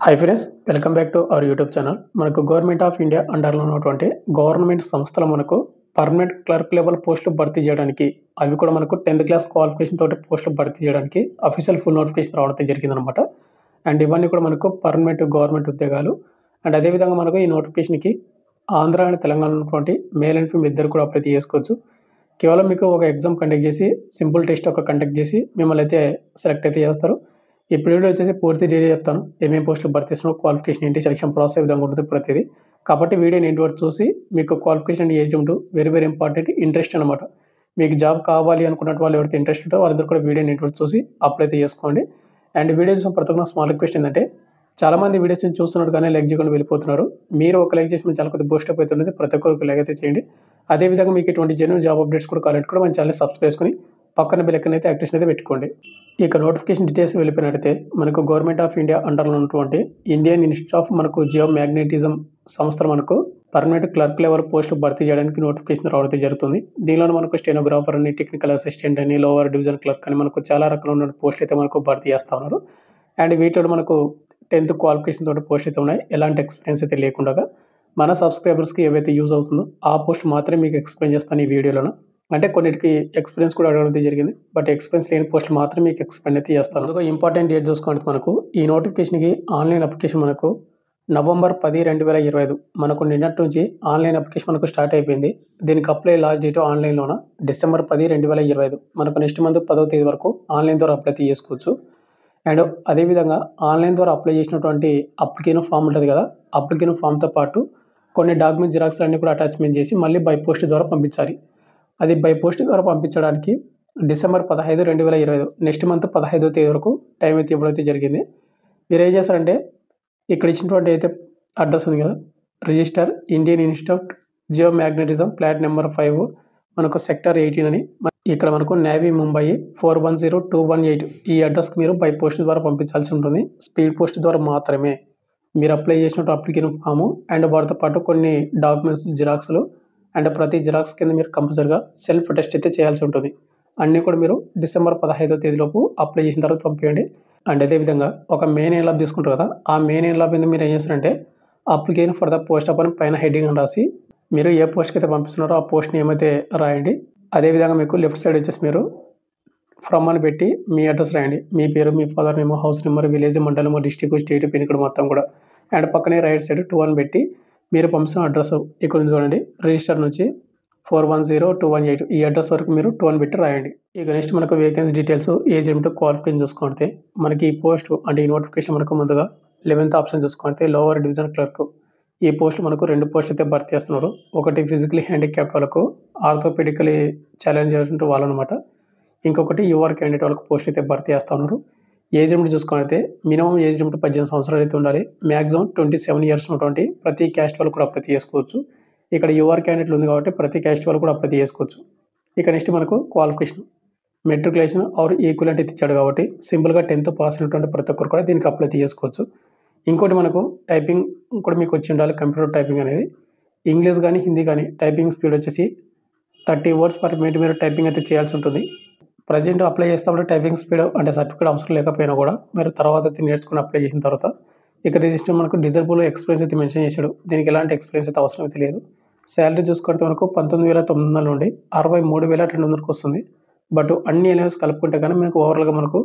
Hi friends, welcome back to our YouTube channel. మనకు government of India అండర్లో ఉన్నటువంటి government సంస్థలు మనకు పర్మనెంట్ క్లర్క్ లెవెల్ పోస్టులు భర్తీ చేయడానికి, అవి కూడా మనకు 10th క్లాస్ క్వాలిఫికేషన్ తోటి పోస్టులు భర్తీ చేయడానికి అఫీషియల్ ఫుల్ నోటిఫికేషన్ రావడం జరిగిందనమాట. అండ్ ఇవన్నీ కూడా మనకు పర్మనెంట్ గవర్నమెంట్ ఉద్యోగాలు. అండ్ అదేవిధంగా మనకు ఈ నోటిఫికేషన్కి ఆంధ్ర అండ్ తెలంగాణ ఉన్నటువంటి మేల్ అండ్ ఫీమేల్ ఇద్దరు కూడా అప్లై చేసుకోవచ్చు. కేవలం మీకు ఒక ఎగ్జామ్ కండక్ట్ చేసి, సింపుల్ టెస్ట్ ఒక కండక్ట్ చేసి మిమ్మల్ని అయితే సెలెక్ట్ అయితే చేస్తారు. ఇప్పుడు వీడియో వచ్చేసి పూర్తి డీటెయిల్ చెప్తాను. ఏమేమి పోస్టులు భర్తీ చేస్తున్నావు, క్వాలిఫికేషన్ ఏంటి, సెలక్షన్ ప్రాసెస్ ఏ విధంగా ఉంటుంది ప్రతిదీ. కాబట్టి వీడియోని ఎండ్ వరకు చూసి మీకు qualification and age limit very important, interest అనమాట. మీకు జాబ్ కావాలి అనుకున్న వాళ్ళు ఎవరైతే ఇంట్రెస్ట్ ఉంటో వాళ్ళందరూ కూడా వీడియోని ఎండ్ వరకు చూసి అప్లై అయితే చేసుకోండి. అండ్ వీడియో చూసిన ప్రతి ఒక్క స్మాల్ రిక్వెస్ట్ ఏంటంటే, చాలామంది వీడియోస్ చూస్తున్నారు కానీ లైక్ చేయకుండా వెళ్ళిపోతున్నారు. మీరు ఒక లైక్ చేసి చాలా కొద్దిగా బూస్ట్ అప్ అవుతుంది. ప్రతి ఒక్కరికి లైక్ అయితే చేయండి. అదేవిధంగా మీకు ఇటువంటి జెన్యూన్ జాబ్ అప్డేట్స్ కూడా కావాలంటే కూడా మన ఛానల్ సబ్స్క్రైబ్ చేసుకుని పక్కన బెల్ ఐకాన్ అయితే యాక్టివేషన్ అయితే పెట్టుకోండి. ఇక నోటిఫికేషన్ డీటెయిల్స్ వెళ్ళిపోయినట్టయితే మనకు గవర్నమెంట్ ఆఫ్ ఇండియా అండర్లో ఉన్నటువంటి ఇండియన్ ఇన్స్టిట్యూట్ ఆఫ్ మనకు జియో మ్యాగ్నెటిజం సంస్థలు మనకు పర్మనెంట్ క్లర్క్ లెవెల్ పోస్టులు భర్తీ చేయడానికి నోటిఫికేషన్ రావడం జరుగుతుంది. దీనిలో మనకు స్టెనోగ్రాఫర్ అని, టెక్నికల్ అసిస్టెంట్ అని, లోవర్ డివిజన్ క్లర్క్ అని మనకు చాలా రకాల ఉన్న పోస్టులు అయితే మనకు భర్తీ చేస్తూ ఉన్నారు. అండ్ వీటిలో మనకు 10th క్వాలిఫికేషన్ తోటి పోస్ట్ అయితే ఉన్నాయి. ఎలాంటి ఎక్స్పీరియన్స్ అయితే లేకుండా మన సబ్స్క్రైబర్స్కి ఏవైతే యూజ్ అవుతుందో ఆ పోస్ట్ మాత్రమే మీకు ఎక్స్ప్లెయిన్ చేస్తాను ఈ వీడియోలో. అంటే కొన్నిటికి ఎక్స్పీరియన్స్ కూడా అడగడం జరిగింది, బట్ ఎక్స్పీరియన్స్ లేని పోస్టులు మాత్రమే మీకు ఎక్స్ప్లెయిన్ అయితే చేస్తాను. అందులో ఇంపార్టెంట్ డేట్ చూసుకుంటే మనకు ఈ నోటిఫికేషన్కి ఆన్లైన్ అప్లికేషన్ మనకు November 10, 2025 మనకు నిన్నటి నుంచి ఆన్లైన్ అప్లికేషన్ మనకు స్టార్ట్ అయిపోయింది. దీనికి అప్లై లాస్ట్ డేట్ ఆన్లైన్లోన December 10, 2025 మనకు నెక్స్ట్ మంత్ 10వ తేదీ వరకు ఆన్లైన్ ద్వారా అప్లై చేసుకోవచ్చు. అండ్ అదేవిధంగా ఆన్లైన్ ద్వారా అప్లై చేసినటువంటి అప్లికేషన్ ఫామ్ ఉంటుంది కదా, అప్లికేషన్ ఫామ్తో పాటు కొన్ని డాక్యుమెంట్ జిరాక్స్ అన్నీ కూడా అటాచ్మెంట్ చేసి మళ్ళీ బై పోస్ట్ ద్వారా పంపించాలి. అది బై పోస్ట్ ద్వారా పంపించడానికి December 15, 2025 నెక్స్ట్ మంత్ 15వ తేదీ వరకు టైం అయితే ఇవ్వడం అయితే జరిగింది. మీరు ఏం చేస్తారంటే, ఇక్కడ ఇచ్చినటువంటి అయితే అడ్రస్ ఉంది కదా, register Indian institute geomagnetism plot number 5 మనకు సెక్టర్ 18 అని ఇక్కడ మనకు నేవీ ముంబై 410218 ఈ అడ్రస్కి మీరు బై పోస్ట్ ద్వారా పంపించాల్సి ఉంటుంది. స్పీడ్ పోస్ట్ ద్వారా మాత్రమే. మీరు అప్లై చేసినట్టు అప్లికేషన్ ఫాము అండ్ వాటితో పాటు కొన్ని డాక్యుమెంట్స్ జిరాక్స్లు అండ్ ప్రతి జిరాక్స్ కింద మీరు కంపల్సరిగా సెల్ఫ్ టెస్ట్ అయితే చేయాల్సి ఉంటుంది. అన్నీ కూడా మీరు December 15వ తేదీలోపు అప్లై చేసిన తర్వాత పంపించండి. అండ్ అదేవిధంగా ఒక మెయిన్ ఎయిన్ లాబ్ తీసుకుంటారు కదా, ఆ మెయిన్ ఎయిన్ లాబ్ మీద మీరు ఏం చేస్తారంటే, application for the post of అని పైన హెడ్డింగ్ అని రాసి మీరు ఏ పోస్ట్కి అయితే పంపిస్తున్నారో ఆ పోస్ట్ని ఏమైతే రాయండి. అదేవిధంగా మీకు లెఫ్ట్ సైడ్ వచ్చేసి మీరు ఫ్రమ్ అని పెట్టి మీ అడ్రస్ రాయండి. మీ పేరు, మీ father name, house number, village, మండలం, డిస్టిక్, స్టేట్, పిన్ కోడ్ మొత్తం కూడా. అండ్ పక్కనే రైట్ సైడ్ 2 అని పెట్టి మీరు పంపిస్తున్న అడ్రస్ ఇక్కడ ఉంది చూడండి, రిజిస్టర్ నుంచి 410218 ఈ అడ్రస్ వరకు మీరు 2 అని పెట్టి రాయండి. ఇక నెక్స్ట్ మనకు vacancy details, age limit, qualification చూసుకుంటే మనకి ఈ పోస్ట్ అంటే ఈ నోటిఫికేషన్ మనకు ముందుగా 11th ఆప్షన్ చూసుకుంటే లోవర్ డివిజన్ క్లర్క్. ఈ పోస్టులు మనకు 2 పోస్టులు అయితే భర్తీ చేస్తున్నారు. ఒకటి ఫిజికలీ హ్యాండిక్యాప్ట్ వాళ్ళకు, ఆర్థోపెడికలీ ఛాలెంజ్ వాళ్ళనమాట. ఇంకొకటి యువర్ క్యాండిడేట్ వాళ్ళకు పోస్ట్ అయితే భర్తీ చేస్తూ ఉన్నారు. ఏజ్ లిమిట్ చూసుకుంటే మినిమం ఏజ్ లిమిట్ 18 సంవత్సరాలు అయితే ఉండాలి. మ్యాక్సిమం 27 ఇయర్స్ ఉన్నటువంటి ప్రతి క్యాస్ట్ వాళ్ళు కూడా అప్లై చేసుకోవచ్చు. ఇక్కడ యువర్ క్యాండిడేట్లు ఉంది కాబట్టి ప్రతి క్యాస్ట్ వాళ్ళు కూడా అప్లై చేసుకోవచ్చు. ఇక నెక్స్ట్ మనకు క్వాలిఫికేషన్ మెట్రికులేషన్ ఆర్ ఈక్వలెంట్ అయితే ఇచ్చాడు కాబట్టి సింపుల్గా 10th పాస్ అయినటువంటి ప్రతి ఒక్కరు కూడా దీనికి అప్లై చేసుకోవచ్చు. ఇంకోటి మనకు టైపింగ్ కూడా మీకు వచ్చి ఉండాలి. కంప్యూటర్ టైపింగ్ అనేది ఇంగ్లీష్ కానీ హిందీ కానీ టైపింగ్ స్పీడ్ వచ్చేసి 30 words per minute మీరు టైపింగ్ అయితే చేయాల్సి ఉంటుంది. ప్రజెంట్ అప్లై చేసేటప్పుడు టైపింగ్ స్పీడ్ అంటే సర్టిఫికేట్ అవసరం లేకపోయినా కూడా మీరు తర్వాత అయితే నేర్చుకుని అప్లై చేసిన తర్వాత ఇక్కడ రిజిస్టర్ మనకు డిజర్బుల్ ఎక్స్పీరియన్స్ అయితే మెన్షన్ చేశాడు. దీనికి ఎలాంటి ఎక్స్పీరియన్స్ అయితే అవసరం అయితే లేదు. శాలరీ చూసుకుంటే మనకు 19,900 నుండి 63,200 వస్తుంది. బట్ అన్ని ఎలవెన్స్ కలుపుకుంటే కానీ మనకు ఓవరాల్గా మనకు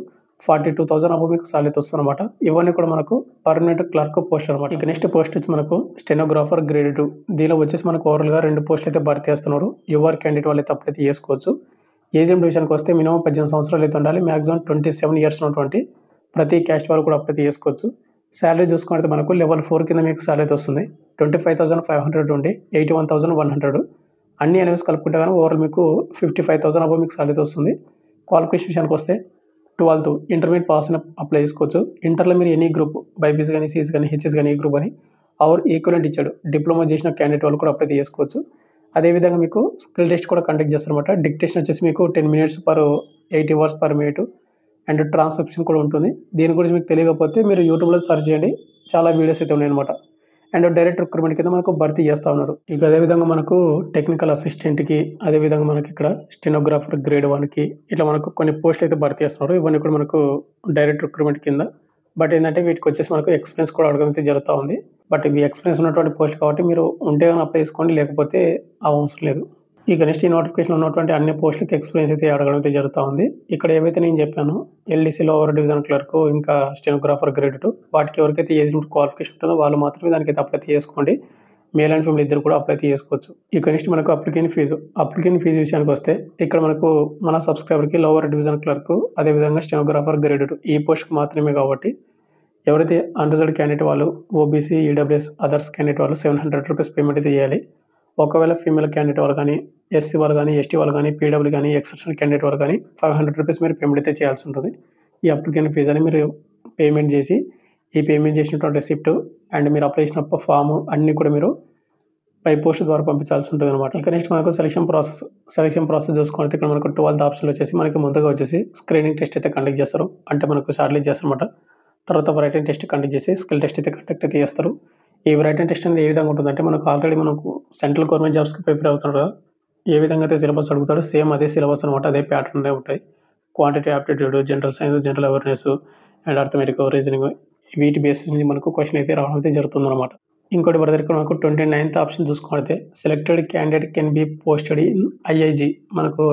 42,000 అబౌవ్ మీకు సాలరీ వస్తుంది అనమాట. ఇవన్నీ కూడా మనకు పర్మనెంట్ క్లర్క్ పోస్ట్ అనమాట. ఇక నెక్స్ట్ పోస్ట్ వచ్చి మనకు స్టెనోగ్రాఫర్ గ్రేడ్ 2. దీనిలో వచ్చేసి మనకు ఓవరాల్గా 2 పోస్టులు అయితే భర్తీ చేస్తున్నారు. యువర్ క్యాండిడేట్ వాళ్ళు అయితే అప్లై అయితే చేసుకోవచ్చు. ఏజ్ లిమిట్ విషయానికి వస్తే మినిమం 18 సంవత్సరాలు అయితే ఉండాలి. మ్యాక్సిమం 27 ఇయర్స్ ఉన్నటువంటి ప్రతి క్యాస్ట్ వాళ్ళు కూడా అప్లై చేసుకోవచ్చు. శాలరీ చూసుకుంటే మనకు లెవెల్ 4 కింద మీకు శాలరీ అయితే వస్తుంది. 25,500 నుండి 81,100 అన్ని ఎలవెన్స్ కలుపుకుంటే కానీ ఓవరాల్ మీకు 55,000 అబౌవ్ మీకు శాలరీ వస్తుంది. క్వాలిఫికేషన్ విషయానికి వస్తే 12th ఇంటర్మీడియట్ పాస్ అప్లై చేసుకోవచ్చు. ఇంటర్లో మీరు ఎనీ గ్రూప్ బైపీసీ కానీ, సీసీ కానీ, హెచ్ఎస్ కానీ ఏ గ్రూప్ అని ఆర్ ఈక్వలెంట్ ఇచ్చాడు. డిప్లొమా చేసిన క్యాండిడేట్ వాళ్ళు కూడా అప్లై చేసుకోవచ్చు. అదేవిధంగా మీకు స్కిల్ టెస్ట్ కూడా కండక్ట్ చేస్తారనమాట. డిక్టేషన్ వచ్చేసి మీకు 10 minutes per 80 words per minute and transcription కూడా ఉంటుంది. దీని గురించి మీకు తెలియకపోతే మీరు యూట్యూబ్లో సెర్చ్ చేయండి, చాలా వీడియోస్ అయితే ఉన్నాయన్నమాట. అండ్ డైరెక్ట్ రిక్రూట్మెంట్ కింద మనకు భర్తీ చేస్తూ ఉన్నారు. ఇక అదేవిధంగా మనకు టెక్నికల్ అసిస్టెంట్కి, అదేవిధంగా మనకి ఇక్కడ స్టెనోగ్రాఫర్ గ్రేడ్ 1కి ఇట్లా మనకు కొన్ని పోస్టులు అయితే భర్తీ చేస్తున్నారు. ఇవన్నీ కూడా మనకు డైరెక్ట్ రిక్రూట్మెంట్ కింద బట్ ఏంటంటే వీటికొచ్చేసి మనకు ఎక్స్‌పీరియన్స్ కూడా అడగడం అయితే జరుగుతా ఉంది. బట్ ఇవి ఎక్స్‌పీరియన్స్ ఉన్నటువంటి పోస్టులు కాబట్టి మీరు ఉంటే గనుక అప్లై చేసుకోండి. లేకపోతే అవసరం లేదు. ఇక నెక్స్ట్ ఈ నోటిఫికేషన్‌లో ఉన్నటువంటి అన్ని పోస్టులకి ఎక్స్‌పీరియన్స్ అయితే అడగడం అయితే జరుగుతా ఉంది. ఇక్కడ ఏవైతే నేను చెప్పానో ఎల్‌డీసీ లోవర్ డివిజన్ క్లర్క్, ఇంకా స్టెనోగ్రాఫర్ గ్రేడ్ 2 వాటికి ఎవరికైతే ఏజ్ లిమిట్ క్వాలిఫికేషన్ ఉంటుందో వాళ్ళు మాత్రమే దానికైతే అప్లై చేసుకోండి. మేల్ అండ్ ఫీమేల్ ఇద్దరు కూడా అప్లై చేసుకోవచ్చు. ఇక నెక్స్ట్ మనకు అప్లికెంట్ ఫీజు విషయానికొస్తే ఇక్కడ మనకు మన సబ్స్క్రైబర్‌కి లోవర్ డివిజన్ క్లర్క్, అదేవిధంగా స్టెనోగ్రాఫర్ గ్రేడ్ 2 ఈ పోస్ట్‌కి మాత్రమే కాబట్టి ఎవరైతే అన్‌రిజర్వ్డ్ క్యాండిడేట్ వాళ్ళు ఓబీసీ, ఈడబ్ల్యూఎస్, అదర్స్ క్యాండిడేట్ వాళ్ళు ₹700 పేమెంట్ అయితే చేయాలి. ఒకవేళ ఫీమేల్ క్యాండిడేట్ వాళ్ళు కానీ, ఎస్సీ వాళ్ళు కానీ, ఎస్టీ వాళ్ళు కానీ, పీడబ్ల్యూ కానీ, ఎక్సెప్షనల్ క్యాండిడేట్ వాళ్ళు కానీ ₹500 మీరు పేమెంట్ అయితే చేయాల్సి ఉంటుంది. ఈ అప్లికెంట్ ఫీజు అని మీరు పేమెంట్ చేసి, ఈ పేమెంట్ చేసినటువంటి రిసిప్ట్ అండ్ మీరు అప్లై చేసిన ఫాము అన్నీ కూడా మీరు బై పోస్ట్ ద్వారా పంపించాల్సి ఉంటుందన్నమాట. ఇక నెక్స్ట్ మనకు సెలక్షన్ ప్రాసెస్ చూసుకుంటే ఇక్కడ మనకు 12th ఆప్షన్‌లో వచ్చేసి మనకి ముందుగా వచ్చేసి స్క్రీనింగ్ టెస్ట్ అయితే కండక్ట్ చేస్తారు. అంటే మనకు షార్ట్ లిస్ట్ చేస్తారన్నమాట. తర్వాత రైటింగ్ టెస్ట్ కండక్ట్ చేసి స్కిల్ టెస్ట్ అయితే కండక్ట్ అయితే చేస్తారు. ఈ రైటింగ్ టెస్ట్ అనేది ఏ విధంగా ఉంటుందంటే మనకు ఆల్రెడీ మనకు సెంట్రల్ గవర్నమెంట్ జాబ్స్‌కి ప్రిపేర్ అవుతున్నారు కదా! ఏ విధంగా అయితే సిలబస్ అడుగుతాడో సేమ్ అదే సిలబస్ అనమాట. అదే ప్యాటర్న్‌లో ఉంటాయి. Quantity aptitude, general science, general awareness and arithmetic, reasoning వీటి బేసిస్ మీద మనకు క్వెషన్ అయితే రావడం అయితే జరుగుతుందన్నమాట. ఇంకోటి బ్రదర్ ఇక్కడ మనకు 29th ఆప్షన్ చూసుకుంటే selected candidate can be posted in IIG. మనకు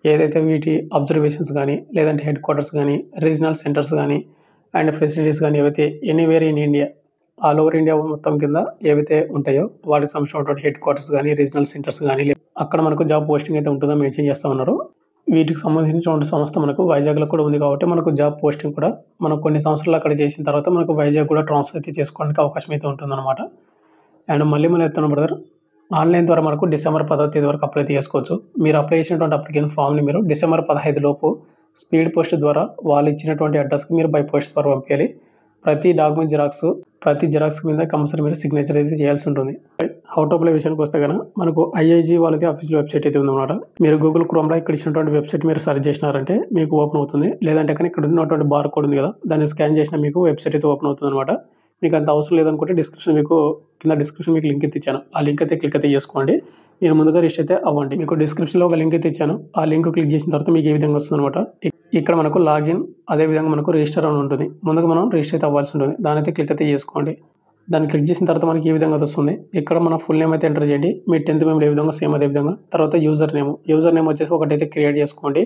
ఏదైతే వీటి అబ్జర్వేషన్స్ కానీ, లేదంటే హెడ్ క్వార్టర్స్ కానీ, రీజనల్ సెంటర్స్ కానీ అండ్ ఫెసిలిటీస్ కానీ ఏవైతే anywhere in India, all over India మొత్తం కింద ఏవైతే ఉంటాయో వాటికి సంబంధించినటువంటి హెడ్ క్వార్టర్స్ కానీ, రీజనల్ సెంటర్స్ కానీ అక్కడ మనకు జాబ్ పోస్టింగ్ అయితే ఉంటుందో మెన్షన్ చేస్తా ఉన్నారు. వీటికి సంబంధించినటువంటి సంస్థ మనకు వైజాగ్‌లో కూడా ఉంది కాబట్టి మనకు జాబ్ పోస్టింగ్ కూడా మనం కొన్ని సంవత్సరాలు అక్కడ చేసిన తర్వాత మనకు వైజాగ్ కూడా ట్రాన్స్‌ఫర్ అయితే చేసుకోవడానికి అవకాశం అయితే ఉంటుందన్నమాట. అండ్ మళ్ళీ చెప్తున్నాను బ్రదర్, ఆన్‌లైన్ ద్వారా మనకు డిసెంబర్ 10వ తేదీ వరకు అప్లై చేసుకోవచ్చు. మీరు అప్లై చేసినటువంటి అప్లికేషన్ ఫామ్‌ని మీరు డిసెంబర్ 15 లోపు స్పీడ్ పోస్ట్ ద్వారా వాళ్ళు ఇచ్చినటువంటి అడ్రస్‌కి మీరు బై పోస్ట్ ద్వారా పంపించాలి. ప్రతి డాక్యుమెంట్ ప్రతి జిరాక్స్ మీద కంపల్సరీ మీరు సిగ్నేచర్ అయితే చేయాల్సి ఉంటుంది. హౌ టు అప్లై విషయానికి వస్తే కనుక మనకు ఐఐజీ వాళ్ళది అఫీషియల్ వెబ్సైట్ అయితే ఉందన్నమాట. మీరు గూగుల్ క్రోమ్‌లో ఇక్కడ ఇచ్చినటువంటి వెబ్సైట్ మీరు సెర్చ్ చేసినారంటే మీకు ఓపెన్ అవుతుంది. లేదంటే కనుక ఇక్కడ ఉన్నటువంటి బార్ కోడ్ ఉంది కదా, దాన్ని స్కాన్ చేసినా మీకు వెబ్సైట్ అయితే ఓపెన్ అవుతుందన్నమాట. మీకు అంత అవసరం లేదనుకుంటే కింద డిస్క్రిప్షన్ మీకు లింక్ అయితే ఇచ్చాను. ఆ లింక్ అయితే క్లిక్ అయితే చేసుకోండి. మీరు ముందుగా రిజిస్టర్ అయితే అవ్వండి. మీకు డిస్క్రిప్షన్‌లో ఒక లింక్ అయితే ఇచ్చాను. ఆ లింక్ క్లిక్ చేసిన తర్వాత మీకు ఏ విధంగా వస్తుందన్నమాట. ఇక్కడ మనకు లాగిన్, అదేవిధంగా మనకు రిజిస్టర్ అని ఉంటుంది. ముందుగా మనం రిజిస్టర్ అయితే అవ్వాల్సి ఉంటుంది. దాన్ని అయితే క్లిక్ అయితే చేసుకోండి. దాన్ని క్లిక్ చేసిన తర్వాత మనకి ఈ విధంగా వస్తుంది. ఇక్కడ మన ఫుల్ నేమ్ అయితే ఎంటర్ చేయండి. మీ 10th మెమరీ ఏ విధంగా సేమ్ అదే విధంగా. తర్వాత యూజర్ నేమ్ వచ్చేసి ఒకటైతే క్రియేట్ చేసుకోండి.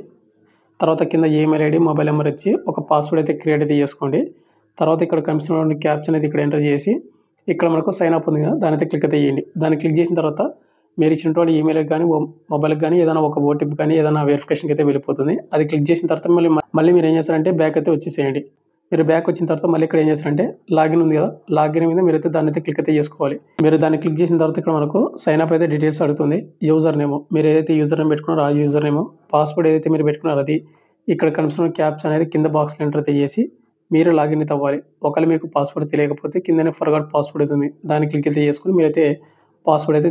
తర్వాత కింద ఈమెయిల్ ఐడి, మొబైల్ నెంబర్ ఇచ్చి ఒక పాస్వర్డ్ అయితే క్రియేట్ అయితే చేసుకోండి. తర్వాత ఇక్కడ కనిపిస్తున్నటువంటి క్యాప్షన్ అనేది ఇక్కడ ఎంటర్ చేసి ఇక్కడ మనకు సైన్ అప్ ఉంది కదా, దాని అయితే క్లిక్ అయితే చేయండి. దాన్ని క్లిక్ చేసిన తర్వాత మీరు ఇచ్చినటువంటి ఈమెయిల్‌కి కానీ, మొబైల్‌కి కానీ ఏదైనా ఒక ఓటీపీ కానీ ఏదైనా వెరిఫికేషన్‌కి అయితే వెళ్ళిపోతుంది. అది క్లిక్ చేసిన తర్వాత మళ్ళీ మీరు ఏం చేస్తారంటే బ్యాక్ అయితే వచ్చేసేయండి. మీరు బ్యాక్ వచ్చిన తర్వాత మళ్ళీ ఇక్కడ ఏం చేస్తారంటే లాగిన్ ఉంది కదా, లాగిన్ మీద మీరైతే దాన్ని అయితే క్లిక్ అయితే చేసుకోవాలి. మీరు దాన్ని క్లిక్ చేసిన తర్వాత ఇక్కడ మనకు సైన్ అప్ అయితే డీటెయిల్స్ అడుగుతుంది. యూజర్ నేమ్, మీరు ఏదైతే యూజర్ నేమ్ పెట్టుకున్నారో ఆ యూజర్ నేమ్, పాస్వర్డ్ ఏదైతే మీరు పెట్టుకున్నారో అది, ఇక్కడ కనిపిస్తున్న క్యాప్షన్ అనేది కింద బాక్స్‌లో ఎంటర్ అయితే చేసి మీరు లాగిన్ అయితే అవ్వాలి. ఒకవేళ మీకు పాస్వర్డ్ తెలియకపోతే కిందనే ఫర్గాట్ పాస్వర్డ్ అయితే ఉంది. దాన్ని క్లిక్ అయితే చేసుకొని మీరైతే పాస్వర్డ్ అయితే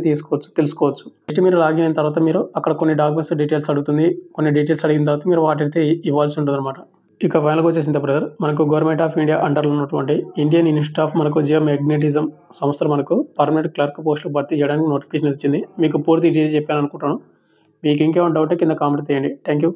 తెలుసుకోవచ్చు. నెక్స్ట్ మీరు లాగిన్ అయిన తర్వాత మీరు అక్కడ కొన్ని డాక్యుమెంట్స్ డీటెయిల్స్ అడుగుతుంది. కొన్ని డీటెయిల్స్ అడిగిన తర్వాత మీరు వాటైతే ఇవ్వాల్సి ఉంటుందన్నమాట. ఇక ఫైనల్‌గా వచ్చేసింది బ్రదర్, మనకు గవర్నమెంట్ ఆఫ్ ఇండియా అండర్‌లో ఉన్నటువంటి ఇండియన్ ఇన్స్టిట్యూట్ ఆఫ్ మనకు జియోమాగ్నెటిజం సంస్థలు మనకు పర్మనెంట్ క్లర్క్ పోస్టులు భర్తీ చేయడానికి నోటిఫికేషన్ వచ్చింది. మీకు పూర్తి డీటెయిల్స్ చెప్పాను అనుకుంటాను. మీకు ఇంకేమైనా డౌట్ కింద కామెంట్ చేయండి. Thank you.